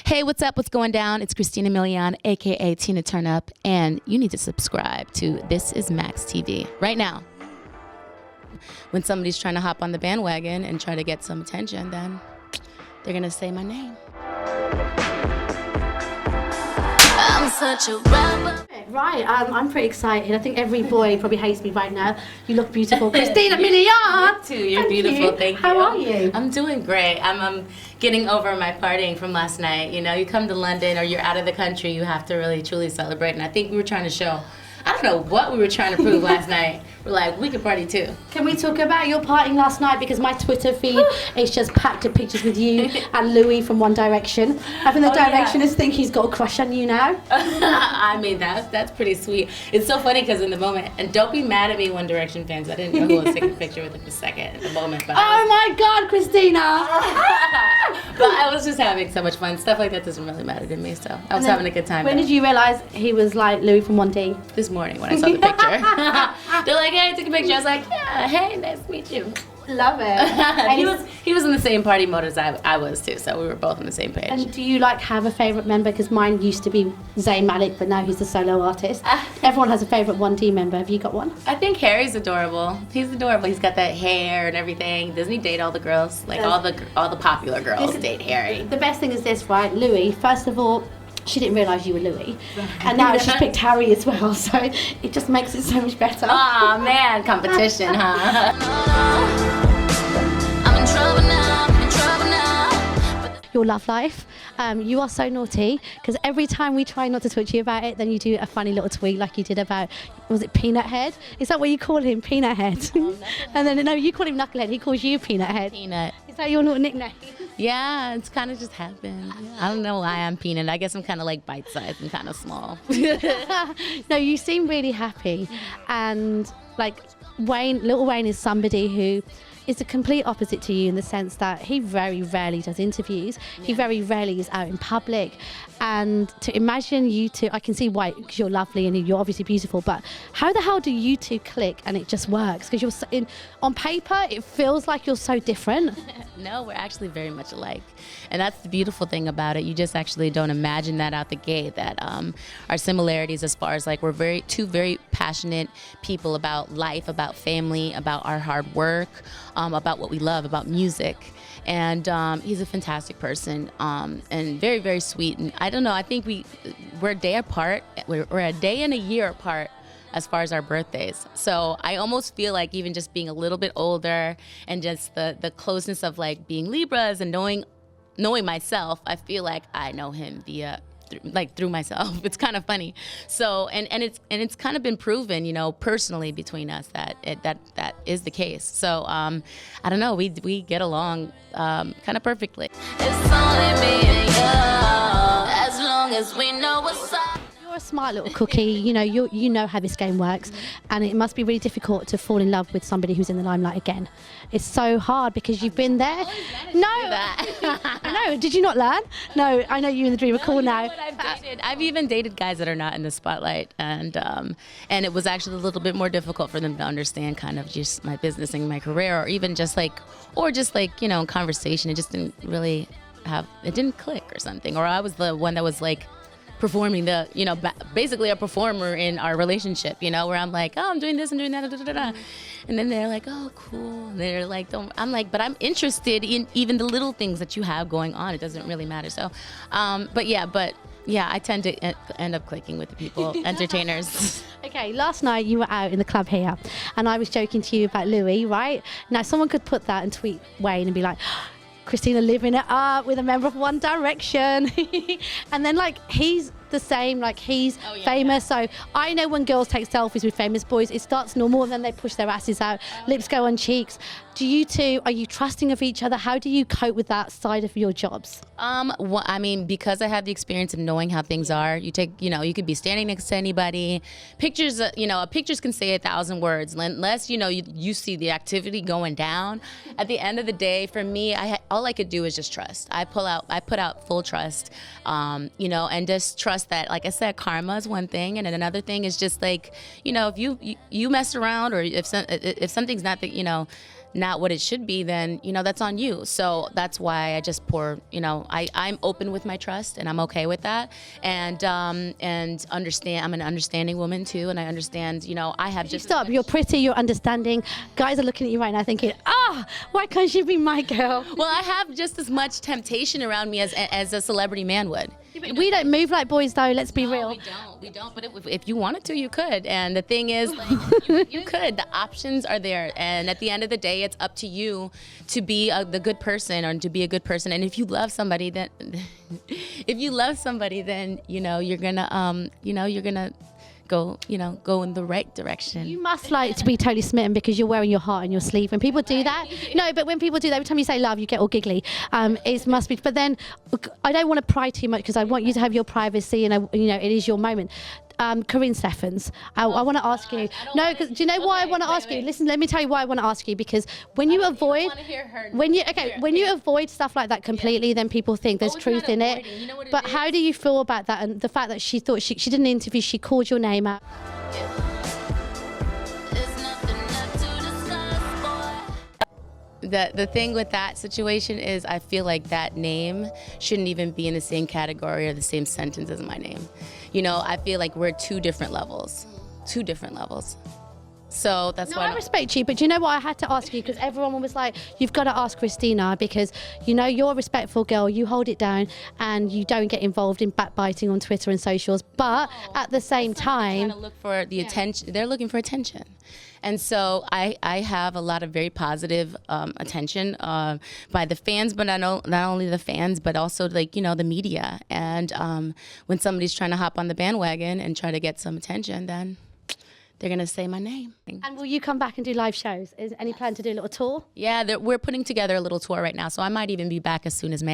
Hey, what's up? What's going down? It's Christina Milian, aka Tina Turnup, and you need to subscribe to This Is Max TV right now. When somebody's trying to hop on the bandwagon and try to get some attention, then they're gonna say my name. I'm such a rebel. Right, I'm pretty excited. I think every boy probably hates me right now. You look beautiful, Christina Milian. You too. You're beautiful. Thank you. How are you? I'm doing great. I'm getting over my partying from last night. You know, you come to London or you're out of the country, you have to really truly celebrate. And I think we were trying to show. I don't know what we were trying to prove last night. We're like, we could party too. Can we talk about your partying last night? Because my Twitter feed is just packed with pictures with you and Louis from One Direction. I think the Directioners think he's got a crush on you now. I mean, that's pretty sweet. It's so funny because in the moment, and don't be mad at me, One Direction fans. I didn't know who was taking a picture with him for a second at the moment. But Oh my God, Christina! But I was just having so much fun. Stuff like that doesn't really matter to me, so I was having a good time. When did you realise he was like Louis from 1D? This morning when I saw the picture. They're like, hey, I took a picture. I was like, yeah, hey, nice to meet you. Love it. he was in the same party mode as I was too, so we were both on the same page. And do you like have a favourite member? Because mine used to be Zayn Malik, but now he's a solo artist. Everyone has a favourite 1D member. Have you got one? I think Harry's adorable. He's adorable. He's got that hair and everything. Doesn't he date all the girls? Like all the popular girls date Harry. The best thing is this, right? Louis, first of all, she didn't realise you were Louis. And now she's picked Harry as well, so it just makes it so much better. Aw, man, competition, huh? I'm in trouble now. Your love life, you are so naughty, because every time we try not to talk to you about it, then you do a funny little tweet like you did about, was it Peanut Head? Is that what you call him, Peanut Head? And then, no, you call him Knucklehead, he calls you Peanut Head. Peanut. Is that your little nickname? Yeah, it's kind of just happened. I don't know why I'm Peanut. I guess I'm kind of like bite-sized and kind of small. No, you seem really happy. And like Lil Wayne is somebody who is the complete opposite to you in the sense that he very rarely does interviews. Yeah. He very rarely is out in public. And to imagine you two, I can see why, because you're lovely and you're obviously beautiful, but how the hell do you two click and it just works? Because on paper, it feels like you're so different. No, we're actually very much alike. And that's the beautiful thing about it. You just actually don't imagine that out the gate, that our similarities as far as like we're two very passionate people about life, about family, about our hard work, about what we love, about music. And he's a fantastic person and very, very sweet. And I don't know, I think we're a day apart. We're a day and a year apart as far as our birthdays. So I almost feel like even just being a little bit older and just the closeness of like being Libras and knowing myself, I feel like I know him through myself. It's kind of funny. So and it's kind of been proven, you know, personally between us that is the case. So I don't know, we get along kind of perfectly. It's only me and you, as long as we know what's up. You're a smart little cookie, you know how this game works, and it must be really difficult to fall in love with somebody who's in the limelight again. It's so hard because you've been there. No, I know. Did you not learn? No, I know you and the dream are cool now. I've even dated guys that are not in the spotlight, and it was actually a little bit more difficult for them to understand kind of just my business and my career, or even just like you know, conversation. It just didn't really it didn't click or something, or I was the one that was like performing basically a performer in our relationship, you know, where I'm like, oh, I'm doing this and doing that, and then they're like, oh, cool. And they're like, I'm like, but I'm interested in even the little things that you have going on. It doesn't really matter. So, but yeah, I tend to end up clicking with the people, entertainers. Okay, last night you were out in the club here, and I was joking to you about Louis, right? Now, someone could put that and tweet Wayne and be like, Christina living it up with a member of One Direction. And then like he's the same, like he's famous. So I know when girls take selfies with famous boys, it starts normal and then they push their asses out, lips go on cheeks. Do you two, are you trusting of each other? How do you cope with that side of your jobs? I mean, because I have the experience of knowing how things are, you could be standing next to anybody. Pictures, pictures can say 1,000 words, unless, you see the activity going down. At the end of the day, for me, all I could do is just trust. I put out full trust, and just trust that, like I said, karma is one thing, and then another thing is just like, if you mess around, or if something's not not what it should be, then, that's on you. So that's why I just pour, I'm open with my trust, and I'm okay with that. And understand, I'm an understanding woman too. And I understand, I have just. Stop, you're pretty, you're understanding. Guys are looking at you right now thinking, why can't she be my girl? Well, I have just as much temptation around me as a celebrity man would. We don't move like boys though, let's be real. We don't, but if you wanted to, you could. And the thing is, like, you could. The options are there. And at the end of the day, it's up to you to be the good person, or to be a good person. And if you love somebody, then you're gonna go in the right direction. You must like to be totally smitten because you're wearing your heart on your sleeve. When people do that, no, but when people do that, every time you say love, you get all giggly. It must be. But then, I don't want to pry too much because I want you to have your privacy, and it is your moment. Corinne Steffens, I want to ask you. No, because do you know why I want to ask you? Listen, let me tell you why I want to ask you. Because when you avoid, when you avoid stuff like that completely, then people think there's truth in it. But how do you feel about that, and the fact that she thought she did an interview, she called your name out? The thing with that situation is, I feel like that name shouldn't even be in the same category or the same sentence as my name. I feel like we're two different levels. So that's why I respect you, but do you know what I had to ask you? Because everyone was like, you've got to ask Christina, because you're a respectful girl, you hold it down, and you don't get involved in backbiting on Twitter and socials. But at the same time, trying to look for the attention. They're looking for attention. And so I have a lot of very positive attention by the fans, but not only the fans, but also the media. And when somebody's trying to hop on the bandwagon and try to get some attention, then they're going to say my name. And will you come back and do live shows? Is any plan to do a little tour? Yeah, we're putting together a little tour right now, so I might even be back as soon as May.